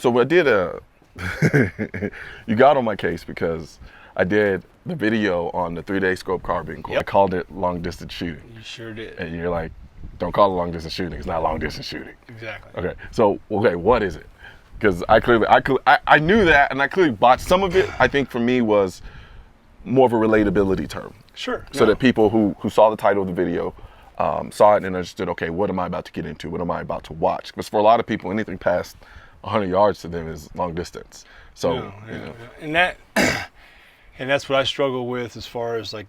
So I did you got on my case because I did the video on the 3-day scope carbine course. I called it long distance shooting. You sure did. And you're like, don't call it long distance shooting. It's not long distance shooting. Exactly. Okay. So what is it? Because I knew that, and I clearly botched some of it. I think for me was more of a relatability term. Sure. So that people who saw the title of the video saw it and understood, okay, what am I about to get into? What am I about to watch? Because for a lot of people, anything past 100 yards to them is long distance. So, and that's what I struggle with as far as like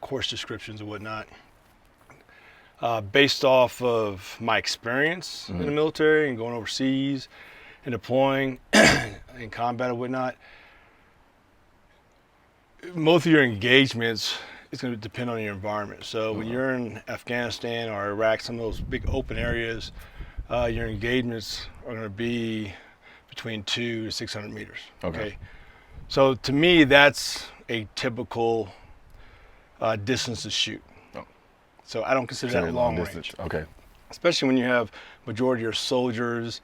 course descriptions and whatnot. Based off of my experience in the military and going overseas and deploying in combat and whatnot, most of your engagements is going to depend on your environment. So when you're in Afghanistan or Iraq, some of those big open areas, your engagements are going to be between 200 to 600 meters. Okay. So to me, that's a typical distance to shoot. So I don't consider that long range. Okay. Especially when you have majority of your soldiers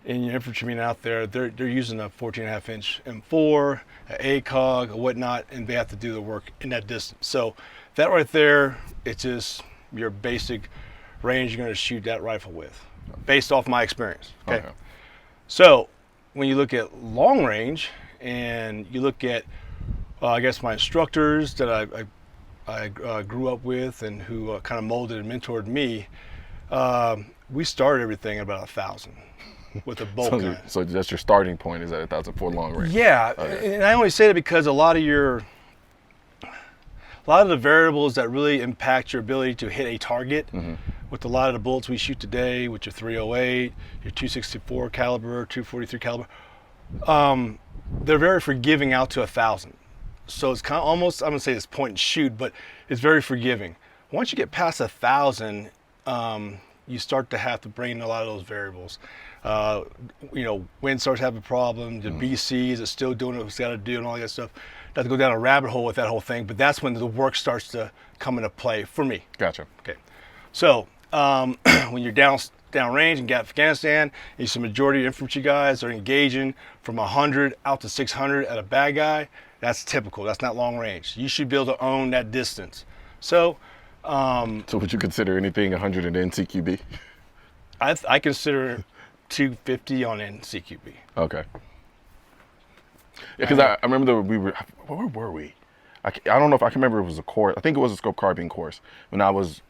and your infantrymen out there, they're using a 14.5-inch M4, an ACOG, or whatnot, and they have to do the work in that distance. So that right there, it's just your basic range you're going to shoot that rifle with, based off my experience. Okay. So when you look at long range and you look at, I guess, my instructors that I grew up with and who kind of molded and mentored me, we started everything at about 1,000 with a bolt gun. So that's your starting point, is at 1,000 for long range? Yeah, and I only say that because a lot of the variables that really impact your ability to hit a target, with a lot of the bullets we shoot today, with your 308, your 264 caliber, 243 caliber, they're very forgiving out to 1,000. So it's kind of almost, I'm gonna say it's point and shoot, but it's very forgiving. Once you get past 1,000, you start to have to bring in a lot of those variables. Wind starts to have a problem. The BC, is it still doing what it's got to do and all that stuff? Not to go down a rabbit hole with that whole thing, but that's when the work starts to come into play for me. Gotcha. Okay. So when you're down range in Afghanistan, you see the majority of infantry guys are engaging from 100 out to 600 at a bad guy. That's typical. That's not long range. You should be able to own that distance. So would you consider anything 100 in NCQB? I consider 250 on NCQB. Okay. Yeah, because I remember where were we? I don't know if I can remember if it was a course. I think it was a scope carbine course when I was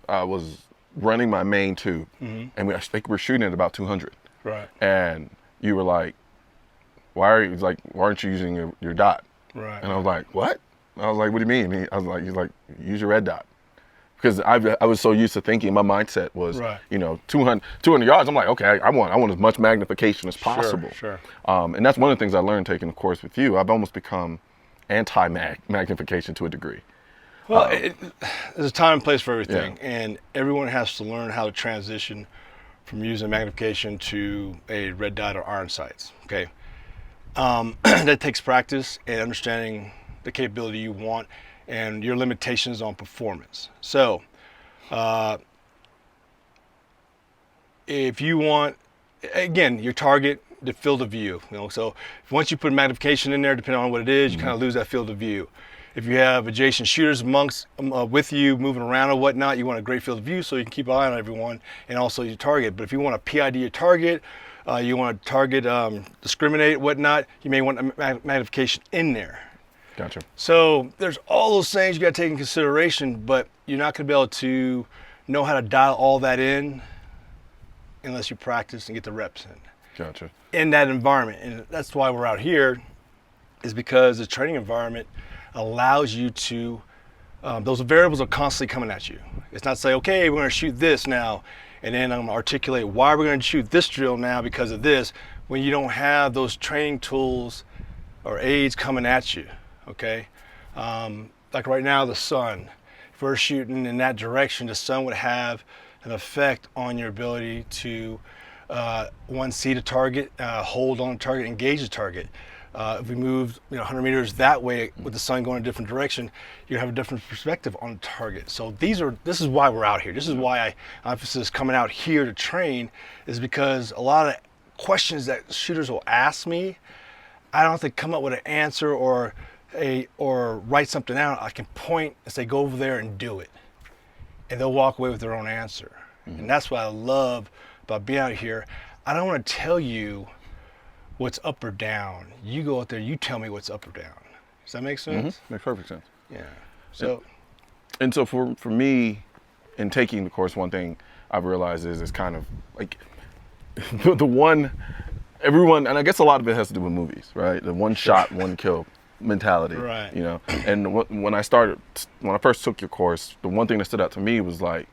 running my main tube, and I think we were shooting at about 200. Right. And you were like, why aren't you using your dot? Right. And I was like, what? I was like, what do you mean? He's like, use your red dot. Because I was so used to thinking, my mindset was, 200 yards. I'm like, okay, I want as much magnification as possible. Sure. And that's one of the things I learned taking the course with you. I've almost become anti-magnification to a degree. Well, there's a time and place for everything, and everyone has to learn how to transition from using magnification to a red dot or iron sights. Okay. That takes practice and understanding the capability you want and your limitations on performance. So, if you want, again, your target, the field of view. So once you put magnification in there, depending on what it is, you kind of lose that field of view. If you have adjacent shooters with you, moving around or whatnot, you want a great field of view so you can keep an eye on everyone and also your target. But if you want to PID your target, you want to target, discriminate, whatnot, you may want magnification in there. Gotcha. So there's all those things you got to take in consideration, but you're not going to be able to know how to dial all that in unless you practice and get the reps in. Gotcha. In that environment. And that's why we're out here, is because the training environment allows you to, those variables are constantly coming at you. It's not say, okay, we're going to shoot this now, and then I'm going to articulate why we're going to shoot this drill now because of this, when you don't have those training tools or aids coming at you. Okay, like right now, the sun. If we're shooting in that direction, the sun would have an effect on your ability to see the target, hold on the target, engage the target. If we move 100 meters that way with the sun going a different direction, you have a different perspective on the target. So this is why we're out here. This is why I emphasis coming out here to train, is because a lot of questions that shooters will ask me, I don't have to come up with an answer or write something out. I can point and say, go over there and do it. And they'll walk away with their own answer. And that's what I love about being out here. I don't want to tell you what's up or down. You go out there, you tell me what's up or down. Does that make sense? Makes perfect sense. Yeah. So, and so for me, in taking the course, one thing I've realized is it's kind of like the one, everyone, and I guess a lot of it has to do with movies, right? The one shot, one kill mentality, Right. you know? And when I first took your course, the one thing that stood out to me was like,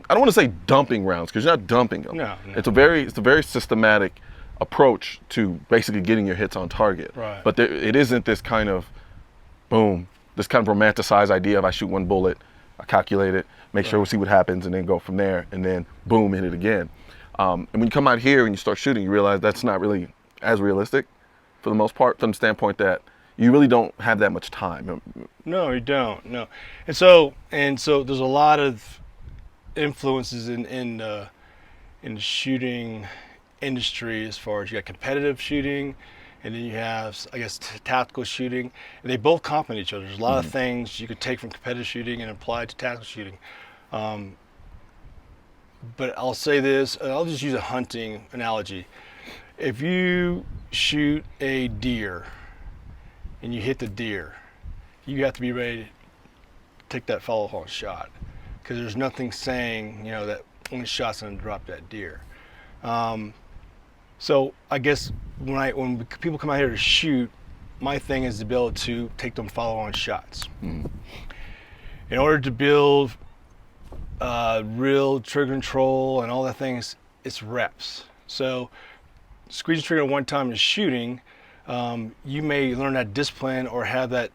I don't want to say dumping rounds, because you're not dumping them. No. It's a very systematic approach to basically getting your hits on target. Right. But it isn't this kind of boom, this kind of romanticized idea of I shoot one bullet, I calculate it, make sure we'll see what happens, and then go from there, and then boom, hit it again. And when you come out here and you start shooting, you realize that's not really as realistic for the most part, from the standpoint that you really don't have that much time. No, you don't. No. And so there's a lot of influences in the shooting industry, as far as you got competitive shooting, and then you have, I guess, tactical shooting. And they both complement each other. There's a lot of things you could take from competitive shooting and apply to tactical shooting. But I'll say this, I'll just use a hunting analogy. If you shoot a deer and you hit the deer, you have to be ready to take that follow-on shot, because there's nothing saying, you know, that only shot's gonna drop that deer. So I guess when people come out here to shoot, my thing is to be able to take them follow-on shots. In order to build real trigger control and all that things, it's reps. So squeezing trigger one time and shooting, you may learn that discipline or have that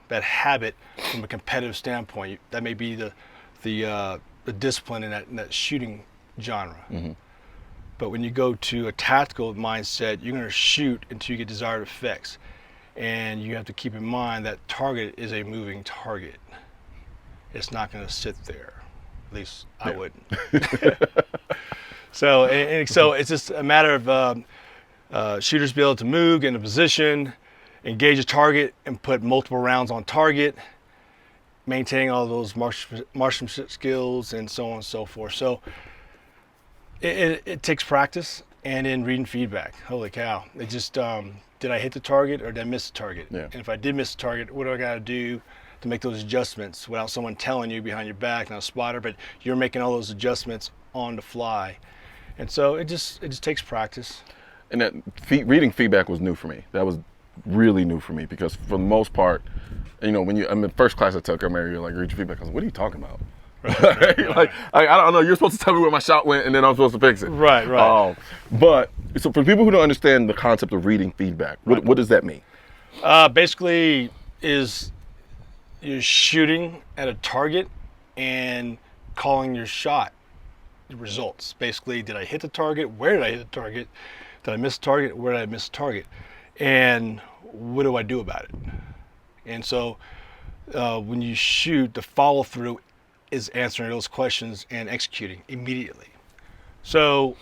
habit from a competitive standpoint. That may be the discipline in that shooting genre. But when you go to a tactical mindset, you're going to shoot until you get desired effects, and you have to keep in mind that target is a moving target. It's not going to sit there. At least I wouldn't. So it's just a matter of shooters be able to move, get in a position, engage a target, and put multiple rounds on target, maintaining all those marksmanship skills and so on and so forth. So it takes practice, and then reading feedback. Holy cow. It just, did I hit the target or did I miss the target? Yeah. And if I did miss the target, what do I got to do to make those adjustments without someone telling you behind your back, not a spotter, but you're making all those adjustments on the fly. And so it just takes practice. And that reading feedback was new for me. That was really new for me, because for the most part, you know, I'm in first class I took, you're like, read your feedback. I was like, what are you talking about? Right. Like, I don't know, you're supposed to tell me where my shot went and then I'm supposed to fix it. Right. But so for people who don't understand the concept of reading feedback, what does that mean? Basically is you're shooting at a target and calling your shot results. Basically, did I hit the target? Where did I hit the target? Did I miss the target? Where did I miss the target? And what do I do about it? And so when you shoot, the follow through is answering those questions and executing immediately. So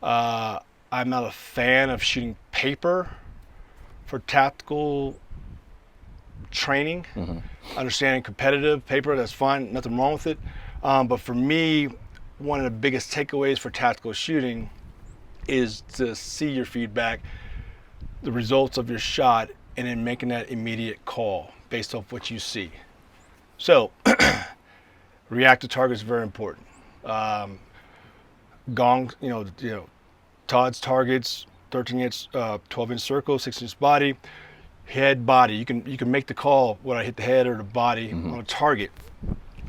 I'm not a fan of shooting paper for tactical training. Understanding competitive paper, that's fine, nothing wrong with it. But for me, one of the biggest takeaways for tactical shooting is to see your feedback, the results of your shot, and then making that immediate call based off what you see. So reactive targets are very important. Todd's targets, 13-inch, 12-inch circle, 6-inch body, head, body. You can make the call whether I hit the head or the body on a target.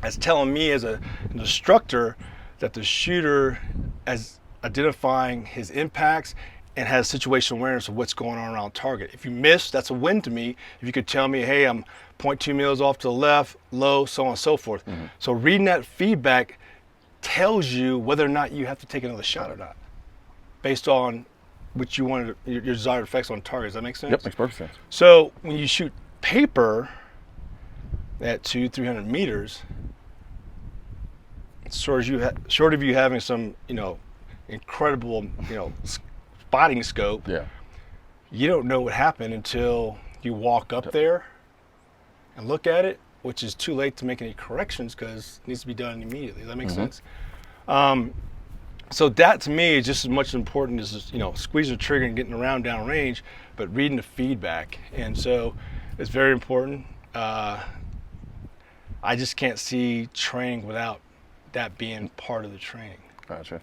That's telling me as an instructor that the shooter is identifying his impacts and has situational awareness of what's going on around target. If you miss, that's a win to me. If you could tell me, hey, I'm 0.2 mils off to the left, low, so on and so forth. So reading that feedback tells you whether or not you have to take another shot or not, based on what you wanted, your desired effects on target. Does that make sense? Yep, makes perfect sense. So when you shoot paper at 200-300 meters, short of you having some, incredible, spotting scope. Yeah. You don't know what happened until you walk up there and look at it, which is too late to make any corrections because it needs to be done immediately. Does that make sense? So that to me is just as much important as squeezing the trigger and getting around downrange, but reading the feedback. And so it's very important. I just can't see training without that being part of the training. Gotcha.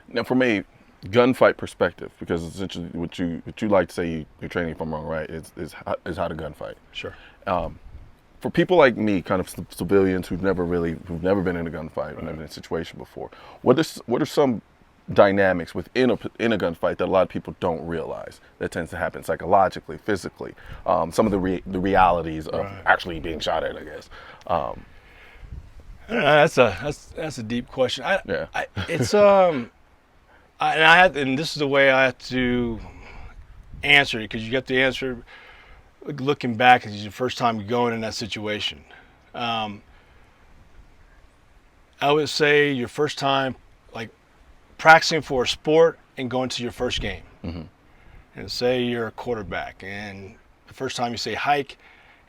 Now, from a gunfight perspective, because essentially what you like to say you're training, if I'm wrong, right? Is how to gunfight. Sure. For people like me, kind of civilians who've never been in a gunfight, or never been in a situation before, what are some dynamics within a gunfight that a lot of people don't realize that tends to happen psychologically, physically, some of the realities of actually being shot at, I guess. I don't know, that's a deep question. It's and this is the way I have to answer it, because you have to answer looking back as the first time going in that situation. I would say your first time, like practicing for a sport and going to your first game. And say you're a quarterback and the first time you say hike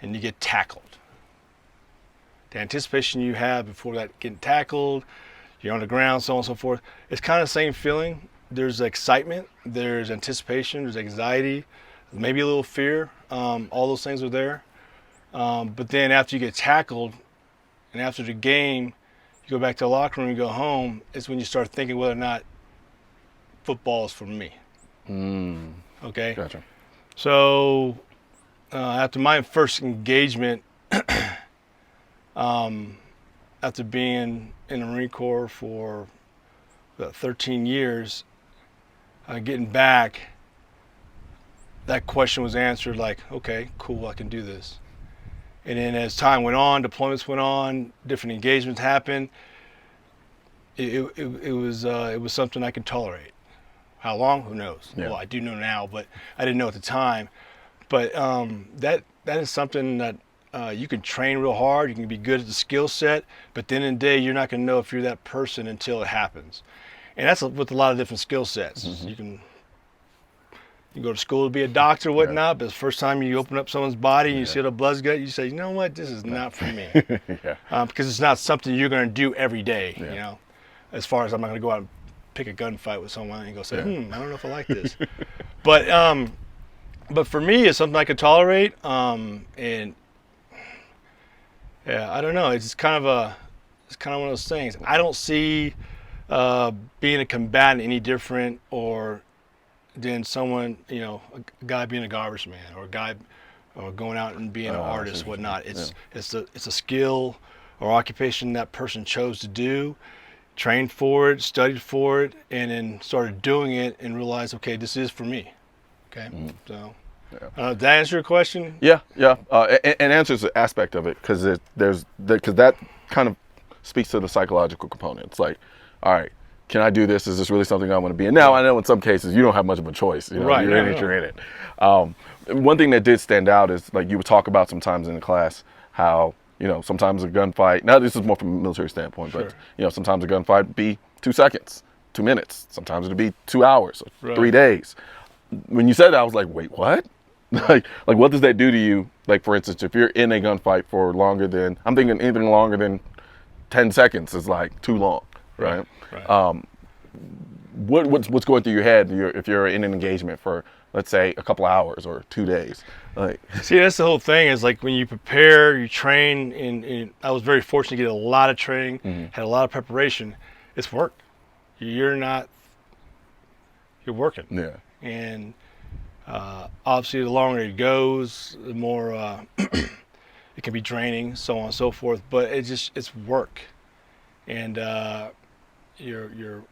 and you get tackled. The anticipation you have before that getting tackled, you're on the ground, so on and so forth, it's kind of the same feeling. There's excitement, there's anticipation, there's anxiety, maybe a little fear. All those things are there. But then after you get tackled and after the game, you go back to the locker room, you go home, it's when you start thinking whether or not football is for me. Okay? Gotcha. So after my first engagement, after being in the Marine Corps for about 13 years, getting back, that question was answered like, okay, cool, I can do this. And then as time went on, deployments went on, different engagements happened, it was something I could tolerate. How long? Who knows? Yeah. Well, I do know now, but I didn't know at the time. But that is something that you can train real hard. You can be good at the skill set, but then in the day, you're not going to know if you're that person until it happens. And that's with a lot of different skill sets. You can go to school to be a doctor or whatnot, but the first time you open up someone's body and you see the blood's gut, you say, you know what, this is not for me. Because it's not something you're going to do every day, as far as I'm not going to go out and pick a gunfight with someone and go say, I don't know if I like this. But for me, it's something I could tolerate. And I don't know. It's kind of one of those things. I don't see being a combatant any different than someone, a guy being a garbage man or a guy or going out and being an artist, whatnot. It's a skill or occupation that person chose to do, trained for it, studied for it, and then started doing it and realized, okay, this is for me. Okay, so. Did that answer your question? Yeah. And answers the aspect of it, because that kind of speaks to the psychological component. It's like, all right, can I do this? Is this really something I want to be in? Now, I know in some cases you don't have much of a choice. Right, you're in it, you're in it. One thing that did stand out is, like, you would talk about sometimes in the class how, sometimes a gunfight, now this is more from a military standpoint, but, sometimes a gunfight would be 2 seconds, 2 minutes. Sometimes it'd be 2 hours, or 3 days. When you said that, I was like, wait, what? Like what does that do to you? Like, for instance, if you're in a gunfight for longer than, I'm thinking anything longer than 10 seconds is like too long, right? What's going through your head if you're in an engagement for, let's say, a couple hours or 2 days? Like, see, that's the whole thing, is like when you prepare, you train, and I was very fortunate to get a lot of training, had a lot of preparation. It's work. You're working. Yeah. And obviously, the longer it goes, the more it can be draining, so on and so forth. But it's work, and you're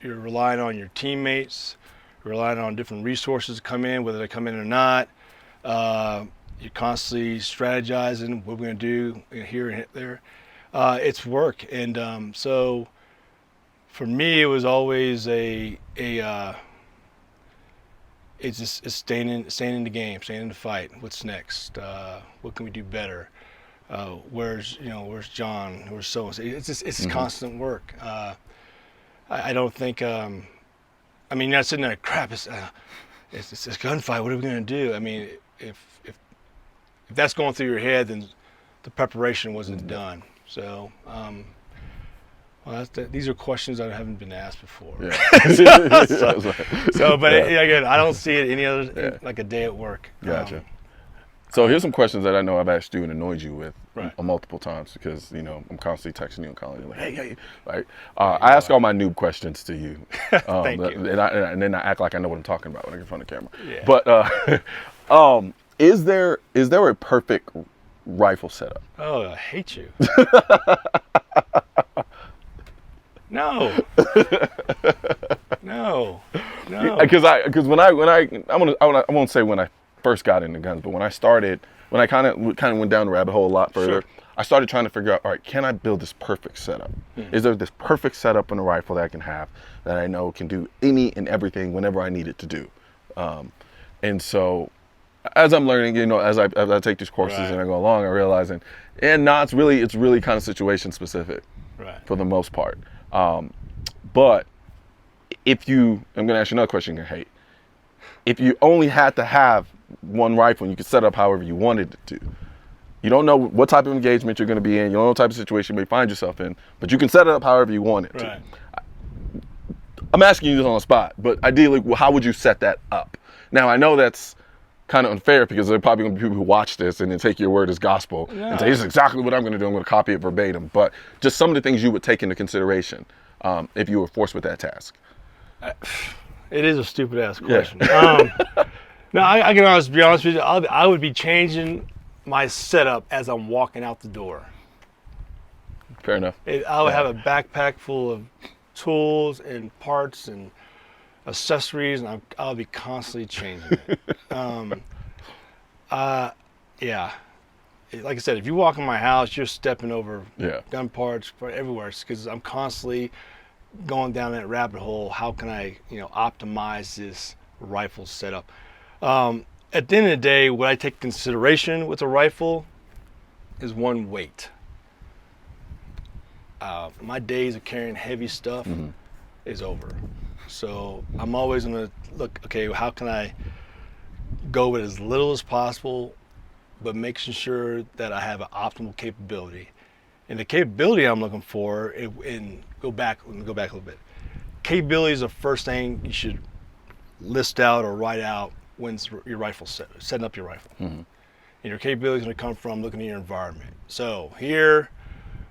relying on your teammates, you're relying on different resources to come in, whether they come in or not. You're constantly strategizing what we're going to do here and there. It's work, and so for me, it was always it's staying in the game, staying in the fight. What's next? What can we do better? Where's John? Where's so-and-so? It's constant work. I don't think. I mean, you're not sitting there, crap. It's a gunfight. What are we gonna do? I mean, if that's going through your head, then the preparation wasn't done. So, well, these are questions that haven't been asked before. Yeah. But again, I don't see it any other like a day at work. Gotcha. So here's some questions that I know I've asked you and annoyed you with multiple times because I'm constantly texting you and calling you like, hey, right? I ask all my noob questions to you. Thank you. And then I act like I know what I'm talking about when I get in front of the camera. Yeah. But is there a perfect rifle setup? Oh, I hate you. No. Because when I won't say when I first got into guns, but when I kind of went down the rabbit hole a lot further, I started trying to figure out, all right, can I build this perfect setup? Is there this perfect setup in a rifle that I can have that I know can do any and everything whenever I need it to do? And so as I'm learning, as I take these courses and I go along, I'm realizing, it's really kind of situation specific for the most part. But I'm going to ask you another question you're going to hate. If you only had to have one rifle and you could set up however you wanted it to, you don't know what type of engagement you're going to be in, you don't know what type of situation you may find yourself in, but you can set it up however you want it to. I'm asking you this on the spot, but ideally, how would you set that up? Now, I know that's kind of unfair because there are probably going to be people who watch this and then take your word as gospel and say, this is exactly what I'm going to do. I'm going to copy it verbatim. But just some of the things you would take into consideration if you were forced with that task. It is a stupid ass question. No, I can honestly be honest with you. I would be changing my setup as I'm walking out the door. Fair enough. I would have a backpack full of tools and parts and accessories, and I'll be constantly changing it. Yeah. Like I said, if you walk in my house, you're stepping over gun parts everywhere because I'm constantly going down that rabbit hole. How can I, optimize this rifle setup? At the end of the day, what I take consideration with a rifle is one, weight. My days of carrying heavy stuff is over. So I'm always going to look, okay, how can I go with as little as possible, but making sure that I have an optimal capability. And the capability I'm looking for, and go back a little bit. Capability is the first thing you should list out or write out when your rifle setting up your rifle. And your capability is going to come from looking at your environment. So here,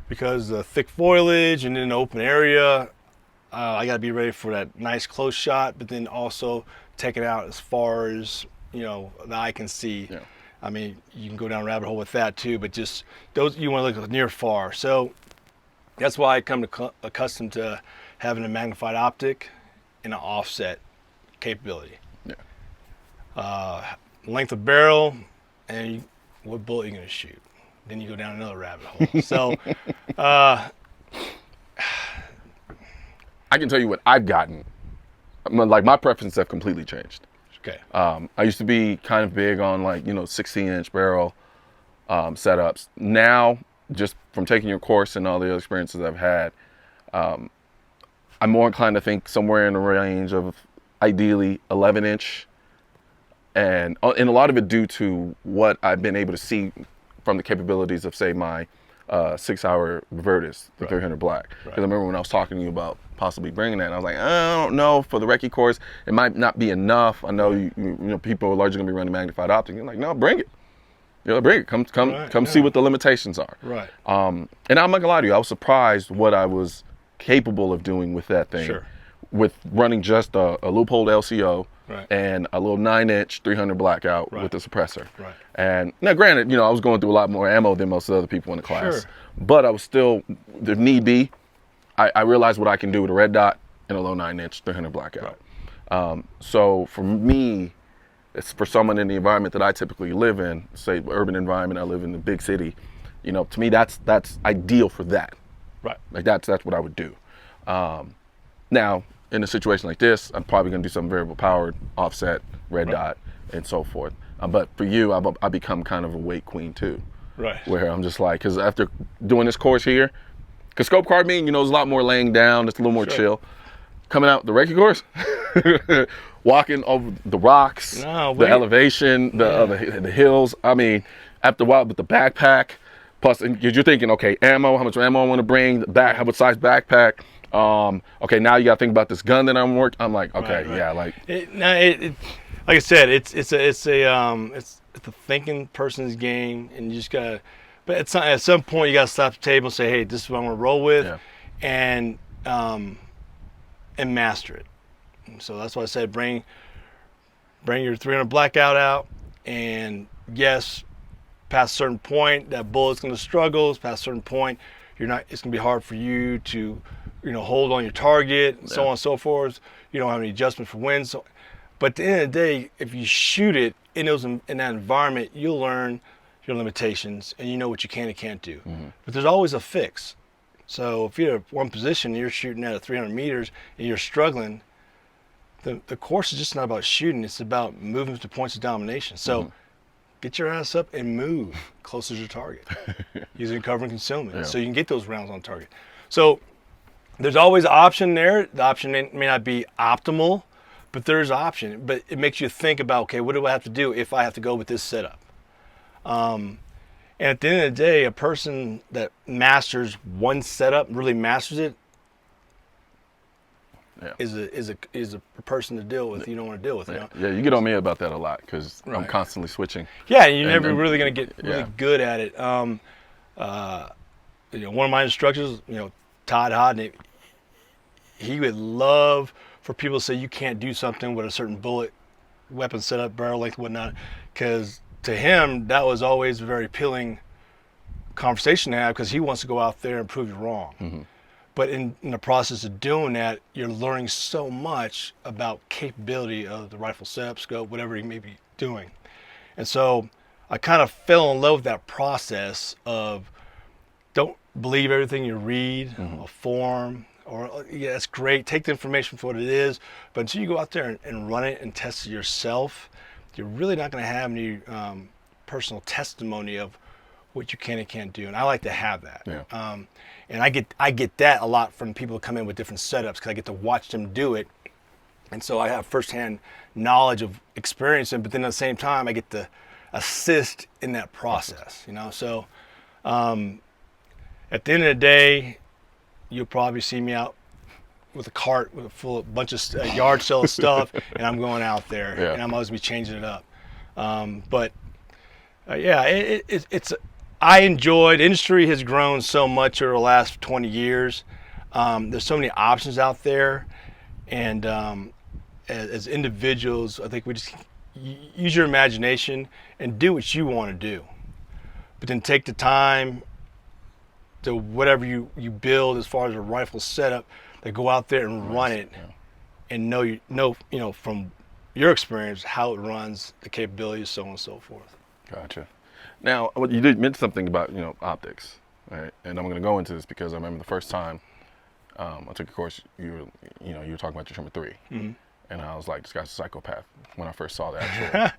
because of the thick foliage and in an open area, I got to be ready for that nice close shot, but then also take it out as far as the eye can see. Yeah. I mean, you can go down a rabbit hole with that too, but just those you want to look near far. So that's why I come to accustomed to having a magnified optic and an offset capability. Yeah. Length of barrel and what bullet you're going to shoot. Then you go down another rabbit hole. So I can tell you what I've gotten. Like my preferences have completely changed. Okay. I used to be kind of big on 16-inch barrel setups. Now, just from taking your course and all the other experiences I've had, I'm more inclined to think somewhere in the range of ideally 11-inch, and a lot of it due to what I've been able to see from the capabilities of, say, my 6-hour Virtus, the 300 Black. Because I remember when I was talking to you about possibly bringing that, and I was like, I don't know, for the Recce course, it might not be enough. I know you people are largely going to be running magnified optic. You're like, no, bring it. Bring it. Come see what the limitations are. Right. And I'm not gonna lie to you, I was surprised what I was capable of doing with that thing. Sure. With running just a loophole LCO and a little 9-inch 300 blackout with the suppressor. Right. And now, granted, I was going through a lot more ammo than most of the other people in the class. But I was still, if need be, I realized what I can do with a red dot and a low 9-inch 300 blackout. So for me, it's for someone in the environment that I typically live in, say urban environment, I live in the big city, to me that's ideal for that. Right. Like that's what I would do. Now, in a situation like this, I'm probably gonna do some variable powered, offset, red dot, and so forth. But for you, I become kind of a weight queen too. Right. Where I'm just like, because after doing this course here, because scope carbine, there's a lot more laying down, it's a little more chill. coming out the Recce course, walking over the rocks, the elevation, the hills. I mean, after a while with the backpack, plus and you're thinking, okay, ammo, how much ammo I want to bring, how much size backpack. Okay, now you got to think about this gun that I'm working. I'm like, okay, yeah, like. Like I said, it's a thinking person's game, and you just gotta. But at some point, you gotta stop the table and say, hey, this is what I'm gonna roll with, and master it. So that's why I said bring your 300 blackout out, and yes, past a certain point, that bullet's gonna struggle. Past a certain point, it's gonna be hard for you to, hold on your target, and so on and so forth. You don't have any adjustment for wind. So, but at the end of the day, if you shoot it in that environment, you'll learn your limitations and you know what you can and can't do. Mm-hmm. But there's always a fix. So if you're at one position and you're shooting at 300 meters and you're struggling, the course is just not about shooting. It's about moving to points of domination. So get your ass up and move closer to your target using cover and concealment so you can get those rounds on target. So there's always an option there. The option may not be optimal, but there's an option. But it makes you think about, okay, what do I have to do if I have to go with this setup? And at the end of the day, a person that masters one setup, really masters it, is a person to deal with. You don't want to deal with. Yeah, you get on me about that a lot because I'm constantly switching. Yeah, you're never really going to get really good at it. One of my instructors, Todd Hodney, he would love for people to say you can't do something with a certain bullet, weapon setup, barrel length, whatnot, because to him that was always a very appealing conversation to have because he wants to go out there and prove you wrong. Mm-hmm. But in the process of doing that, you're learning so much about capability of the rifle setup, scope, whatever he may be doing. And so I kind of fell in love with that process of don't believe everything you read, a form, or that's great, take the information for what it is, but until you go out there and run it and test it yourself, you're really not going to have any personal testimony of what you can and can't do. And I like to have that. Yeah. And I get that a lot from people who come in with different setups because I get to watch them do it. And so I have firsthand knowledge of experiencing, but then at the same time, I get to assist in that process, So at the end of the day, you'll probably see me out with a cart with a bunch of yard sale stuff, and I'm going out there, and I'm always be changing it up. It's I enjoyed. Industry has grown so much over the last 20 years. There's so many options out there, and as individuals, I think we just use your imagination and do what you want to do, but then take the time to whatever you build as far as a rifle setup, to go out there and run it, and know from your experience how it runs, the capabilities, so on and so forth. Gotcha. Now, you did mention something about optics, right? And I'm going to go into this because I remember the first time I took a course, you were talking about your Tremor 3, and I was like, this guy's a psychopath. When I first saw the I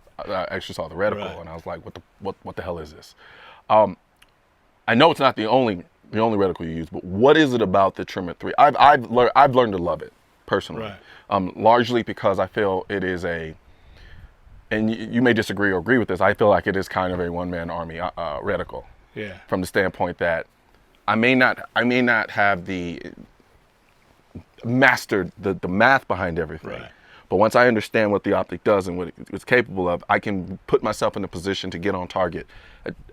actually saw the reticle, and I was like, what the hell is this? I know it's not the only reticle you use, but what is it about the Tremor 3? I've learned to love it personally, largely because I feel it is and you may disagree or agree with this, I feel like it is kind of a one-man army reticle. Yeah. From the standpoint that I may not have mastered the math behind everything. Right. But once I understand what the optic does and what it's capable of, I can put myself in a position to get on target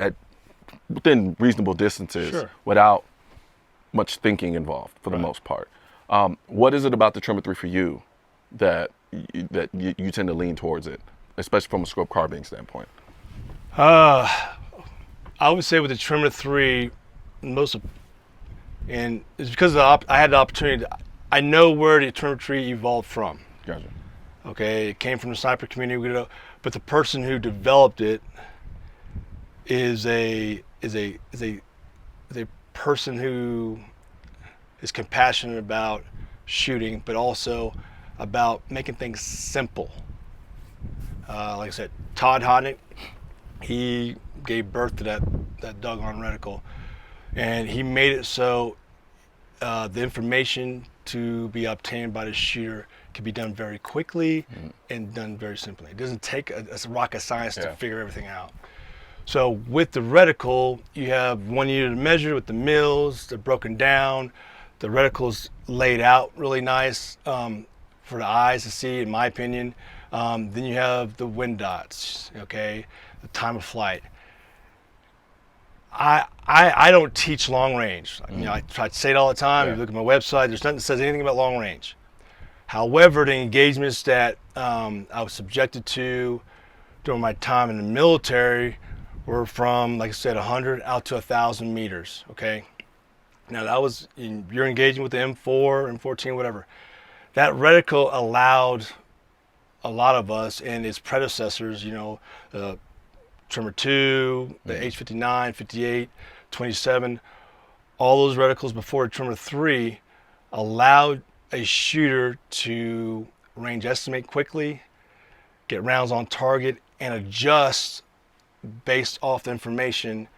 at within reasonable distances without much thinking involved for the most part. What is it about the Tremor 3 for you that you tend to lean towards it, especially from a scope carbine standpoint? I would say with the Tremor 3, and it's because I had the opportunity. I know where the Tremor 3 evolved from. Gotcha. Okay, it came from the sniper community, but the person who developed it is a person who is compassionate about shooting, but also about making things simple. Like I said, Todd Hodney, he gave birth to that doggone reticle, and he made it so the information to be obtained by the shooter can be done very quickly and done very simply. It doesn't take a rocket science to figure everything out. So with the reticle, you have 1 unit of measure with the mills. They're broken down. The reticle's laid out really nice for the eyes to see, in my opinion. Then you have the wind dots, okay, the time of flight. I don't teach long range. You know, I try to say it all the time. If you look at my website, there's nothing that says anything about long range. However, the engagements that I was subjected to during my time in the military were from, like I said, 100 out to 1,000 meters, okay? Now that was, you're engaging with the M4, M14, whatever. That reticle allowed a lot of us and its predecessors, you know, the Tremor 2, the H59, 58, 27, all those reticles before Tremor 3 allowed a shooter to range estimate quickly, get rounds on target, and adjust based off the information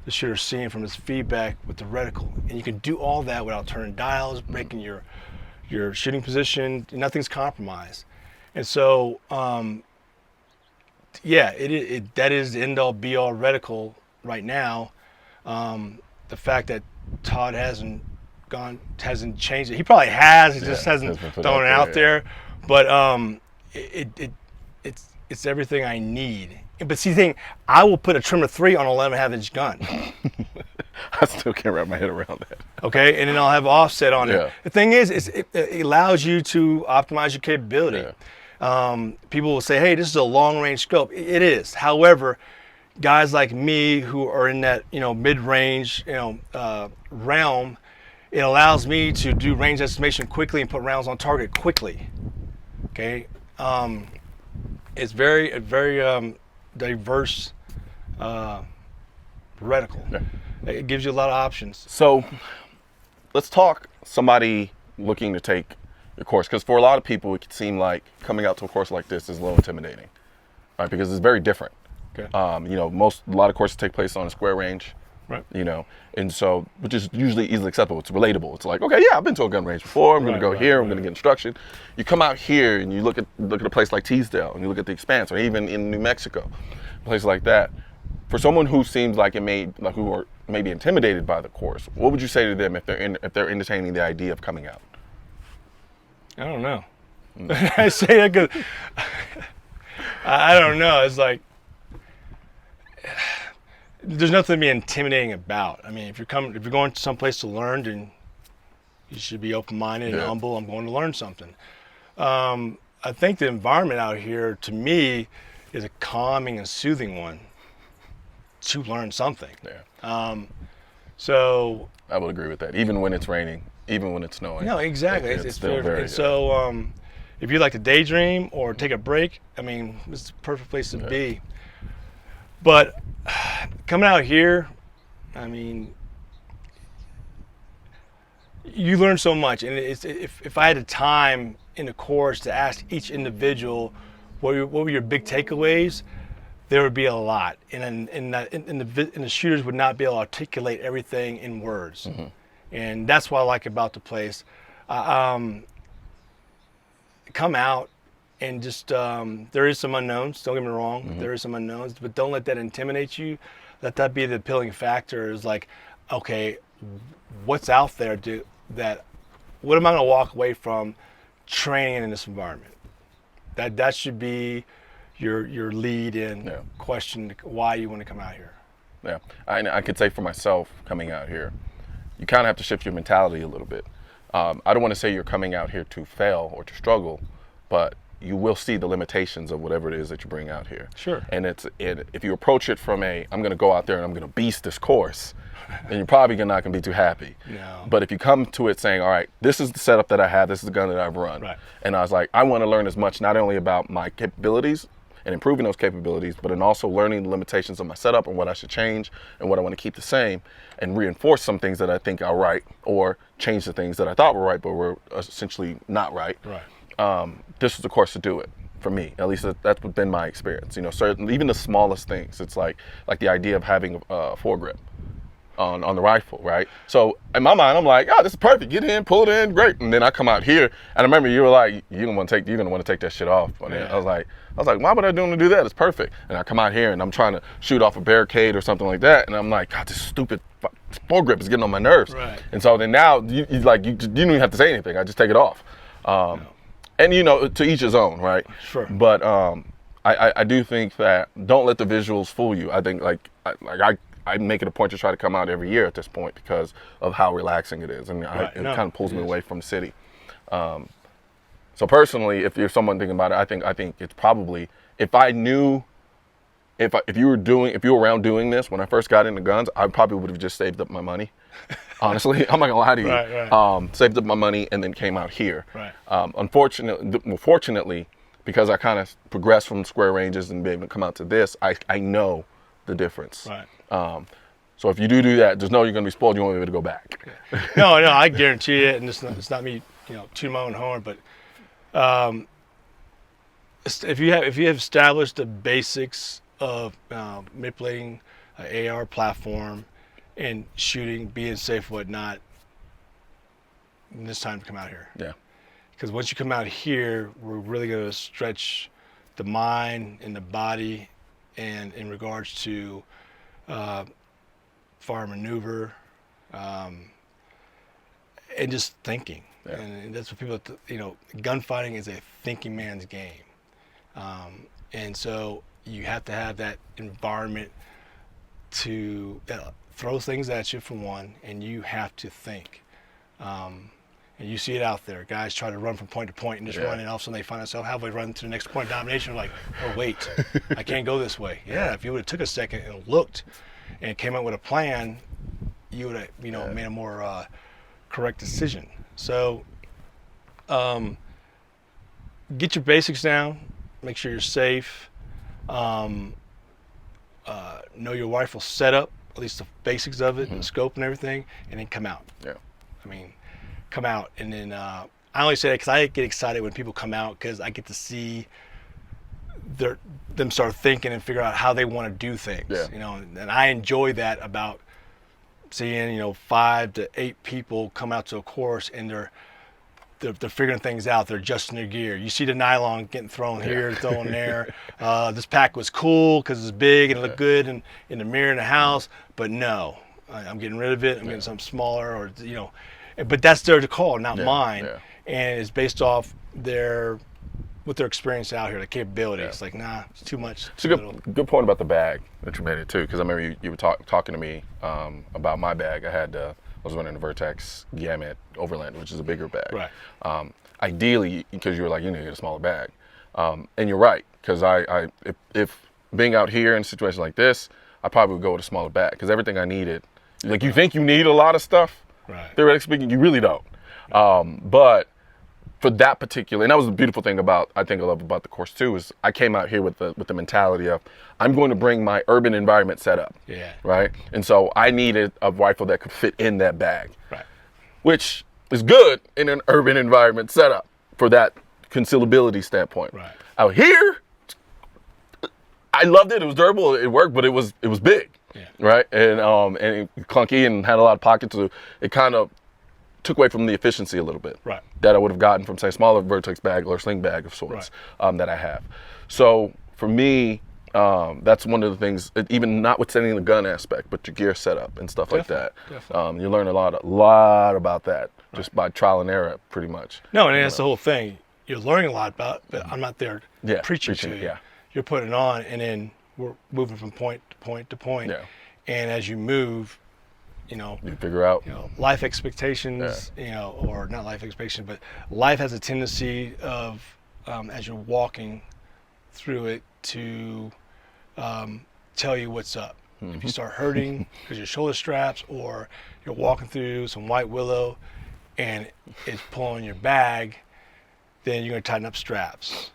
the shooter's seeing from his feedback with the reticle. And you can do all that without turning dials, breaking your shooting position. Nothing's compromised. And so, yeah, that is the end-all be-all reticle right now. The fact that Todd hasn't changed it. He probably has. He just hasn't thrown it out there. But it's everything I need. But see, the thing, I will put a Tremor 3 on an 11.5-inch gun. I still can't wrap my head around that. Okay, and then I'll have offset on it. The thing is it allows you to optimize your capability. People will say, hey, this is a long-range scope. It is. However, guys like me who are in that, you know, mid-range, you know, realm, it allows me to do range estimation quickly and put rounds on target quickly. Okay, it's very diverse reticle. It gives you a lot of options. So let's talk somebody looking to take your course, because for a lot of people it could seem like coming out to a course like this is a little intimidating, right? Because it's very different. Okay. You know, a lot of courses take place on a square range. Right. You know, and so, which is usually easily acceptable. It's relatable. It's like, okay, yeah, I've been to a gun range before. I'm going to go here. I'm going to get instruction. You come out here and you look at a place like Teasdale and you look at the Expanse, or even in New Mexico, places like that. For someone who seems like who are maybe intimidated by the course, what would you say to them if they're entertaining the idea of coming out? I don't know. I say that because I don't know. It's like, there's nothing to be intimidating about. I mean, if you're going to someplace to learn, then you should be open-minded and humble. I'm going to learn something. I think the environment out here, to me, is a calming and soothing one to learn something. So I would agree with that. Even when it's raining, even when it's snowing. No, exactly. It's still very good. So if you like to daydream or take a break, I mean, it's the perfect place to be. But coming out here, I mean, you learn so much. And if I had a time in the course to ask each individual what were your big takeaways, there would be a lot. And the shooters would not be able to articulate everything in words. And that's what I like about the place. Come out. And just, there is some unknowns, don't get me wrong, there is some unknowns, but don't let that intimidate you. Let that be the appealing factor. Is like, okay, what's out there what am I gonna walk away from training in this environment? That should be your lead in question why you wanna come out here. Yeah, I could say for myself coming out here, you kind of have to shift your mentality a little bit. I don't wanna say you're coming out here to fail or to struggle, but you will see the limitations of whatever it is that you bring out here. Sure. And if you approach it from I'm going to go out there and I'm going to beast this course, then you're probably not going to be too happy. No. But if you come to it saying, all right, this is the setup that I have, this is the gun that I've run. Right. And I was like, I want to learn as much, not only about my capabilities and improving those capabilities, but in also learning the limitations of my setup and what I should change and what I want to keep the same, and reinforce some things that I think are right, or change the things that I thought were right but were essentially not right. Right. This is the course to do it for me. At least that's been my experience. You know, certain, even the smallest things. It's like the idea of having a foregrip. on the rifle, right? So in my mind, I'm like, oh, this is perfect. Get in, pull it in, great. And then I come out here, and I remember you were like, you're gonna want to take that shit off. And I was like, why would I do that? It's perfect. And I come out here and I'm trying to shoot off a barricade or something like that, and I'm like, God, this stupid foregrip is getting on my nerves. Right. And so then now you don't even have to say anything. I just take it off. And to each his own, right? Sure. But I do think that don't let the visuals fool you. I think I make it a point to try to come out every year at this point because of how relaxing it is, and it kind of pulls me away from the city. So personally, if you're someone thinking about it, I think it's probably if you were around doing this when I first got into guns, I probably would have just saved up my money. Honestly, I'm not gonna lie to you. Right. Saved up my money and then came out here. Right. Fortunately, because I kind of progressed from square ranges and being able to come out to this, I know the difference. Right. So if you do that, just know you're gonna be spoiled. You won't be able to go back. No, I guarantee it. And it's not me, tooting my own horn, but if you have established the basics of manipulating an AR platform and shooting, being safe, whatnot, it's time to come out here. Yeah. Because once you come out here, we're really going to stretch the mind and the body, and in regards to fire maneuver, and just thinking. Yeah. And that's what people, gunfighting is a thinking man's game. And so you have to have that environment that throws things at you, for one, and you have to think. And you see it out there. Guys try to run from point to point and just run, and all of a sudden they find themselves halfway run to the next point of domination. Like, oh, wait, I can't go this way. Yeah, if you would have took a second and looked and came up with a plan, you would have, made a more correct decision. So get your basics down. Make sure you're safe. Know your rifle setup, at least the basics of it, and the scope and everything, and then come out. Yeah. Come out, and then I only say that because I get excited when people come out, because I get to see them start thinking and figure out how they want to do things. Yeah. And I enjoy that about seeing 5 to 8 people come out to a course, and they're figuring things out. They're adjusting their gear. You see the nylon getting thrown here, thrown there. This pack was cool because it's big and it looked good in the mirror in the house, but no, I'm getting rid of it. I'm getting something smaller, or but that's their call, not mine. Yeah. And it's based off what their experience out here, the capability. It's like, nah, it's too much. It's a good point about the bag that you made it too, because I remember you were talking to me about my bag. I was running the Vertex Gamut Overland, which is a bigger bag. Right. Ideally, because you were like, you need to get a smaller bag. And you're right, because if being out here in a situation like this, I probably would go with a smaller bag, because everything I needed, like you think you need a lot of stuff, right? Theoretically speaking, you really don't. But for that particular, and that was the beautiful thing I love about the course too, is I came out here with the mentality of, I'm going to bring my urban environment setup. Yeah. Right? And so I needed a rifle that could fit in that bag. Right. Which is good in an urban environment setup for that concealability standpoint. Right. Out here, I loved it. It was durable. It worked, but it was big. Yeah. Right. And clunky and had a lot of pockets. So it kind of took away from the efficiency a little bit. Right. That I would have gotten from, say, smaller Vertex bag or sling bag of sorts. Right. That I have. So for me, that's one of the things, even notwithstanding the gun aspect, but your gear setup and stuff like that. Definitely. You learn a lot about that just by trial and error, pretty much. No, and that's the whole thing. You're learning a lot about it, but I'm not there preaching to you. Yeah. You're putting it on, and then we're moving from point to point to point. Yeah. And as you move, you figure out life expectations, or not life expectations, but life has a tendency of, as you're walking through it, to tell you what's up. If you start hurting because your shoulder straps, or you're walking through some white willow and it's pulling your bag, then you're going to tighten up straps.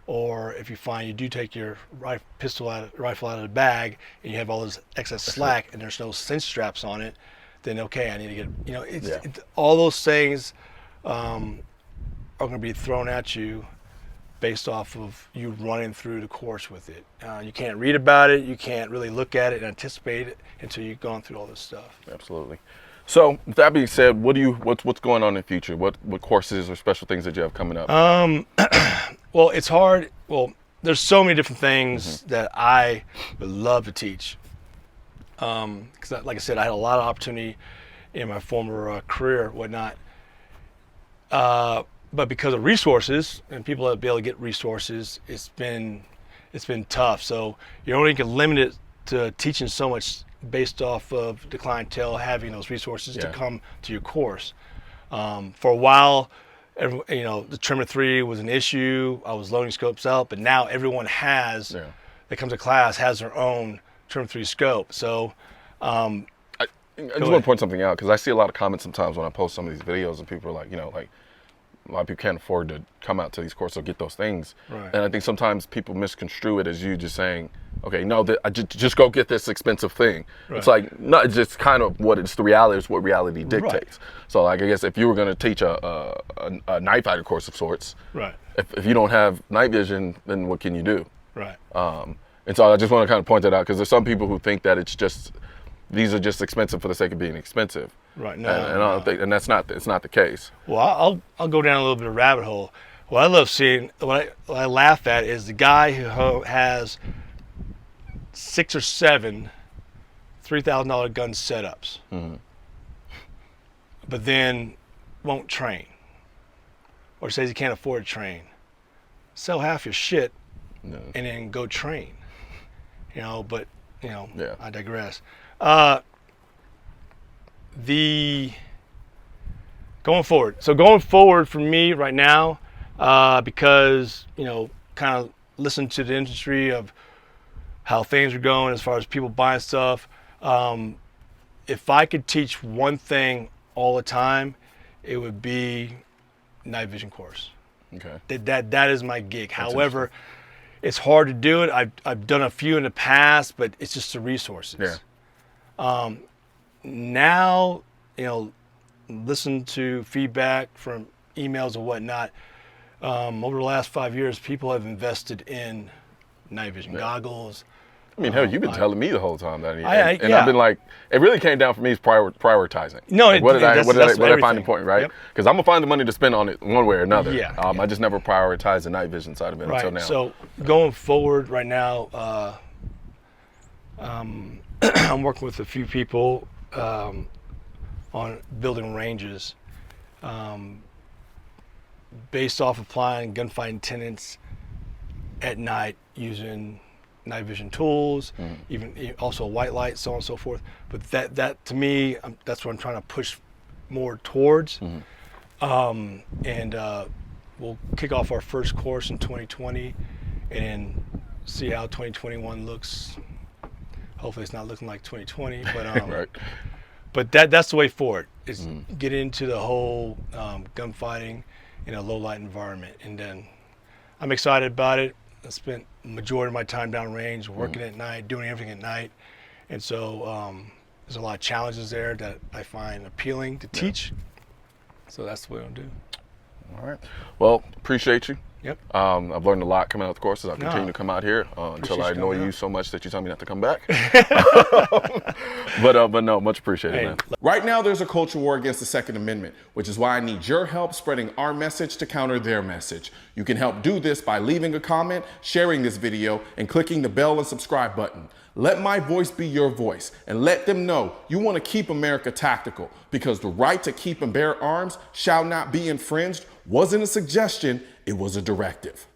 Or if you find you do take your rifle out of the bag and you have all this excess slack and there's no cinch straps on it, then okay, I need to get, all those things are going to be thrown at you based off of you running through the course with it. You can't read about it, you can't really look at it and anticipate it until you've gone through all this stuff. Absolutely. So with that being said, what's going on in the future? What courses or special things that you have coming up? Well, it's hard. Well, there's so many different things that I would love to teach. Because like I said, I had a lot of opportunity in my former career, whatnot. But because of resources and people that be able to get resources, it's been tough. So you're only limited to teaching so much based off of the clientele having those resources to come to your course. For a while, the Tremor 3 was an issue. I was loading scopes out, but now everyone that comes to class has their own Tremor 3 scope. So I just want to point something out, because I see a lot of comments sometimes when I post some of these videos, and people are like, a lot of people can't afford to come out to these courses or get those things. Right. And I think sometimes people misconstrue it as you just saying, okay, no, I just go get this expensive thing. Right. It's like, no, it's just kind of the reality is what reality dictates. Right. So like, I guess if you were going to teach a night fighter course of sorts, right. if you don't have night vision, then what can you do? Right. And so I just want to kind of point that out, because there's some people who think that these are just expensive for the sake of being expensive. Right. No, and I don't think, and it's not the case. Well, I'll go down a little bit of a rabbit hole. What I love seeing, what I laugh at, is the guy who has 6 or 7 $3,000 gun setups, but then won't train, or says he can't afford to train. Sell half your shit and then go train. But I digress. Going forward for me right now, because kind of listen to the industry of how things are going as far as people buying stuff. If I could teach one thing all the time, it would be night vision course. Okay. That is my gig. However, it's hard to do it. I've done a few in the past, but it's just the resources. Yeah. Now, listen to feedback from emails and whatnot. Over the last 5 years, people have invested in night vision goggles. I mean, hell, you've been telling me the whole time that, and I've been like, it really came down for me is prioritizing. No, like, what did I find important, right? Yep. Because I'm gonna find the money to spend on it one way or another. Yeah. I just never prioritized the night vision side of it until now. So going forward, right now, I'm working with a few people on building ranges based off applying gunfighting tenets at night using night vision tools, even also white light, so on and so forth. But that to me, that's what I'm trying to push more towards. And we'll kick off our first course in 2020 and see how 2021 looks. Hopefully it's not looking like 2020, but right. But that's the way forward, is get into the whole gunfighting in a low light environment. And then I'm excited about it. I spent the majority of my time downrange, working at night, doing everything at night. And so there's a lot of challenges there that I find appealing to teach. So that's the way I'll do. All right. Well, appreciate you. Yep. I've learned a lot coming out of the courses. I'll continue to come out here until I annoy you so much that you tell me not to come back. But no, much appreciated, man. Right now, there's a culture war against the Second Amendment, which is why I need your help spreading our message to counter their message. You can help do this by leaving a comment, sharing this video, and clicking the bell and subscribe button. Let my voice be your voice, and let them know you want to keep America tactical, because the right to keep and bear arms shall not be infringed wasn't a suggestion, it was a directive.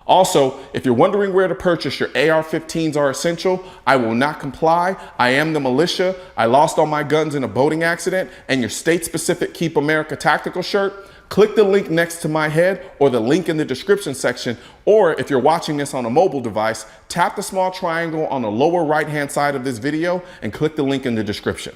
Also, if you're wondering where to purchase your AR-15s are essential, I will not comply. I am the militia. I lost all my guns in a boating accident, and your state-specific Keep America Tactical shirt, click the link next to my head or the link in the description section, or if you're watching this on a mobile device, tap the small triangle on the lower right-hand side of this video and click the link in the description.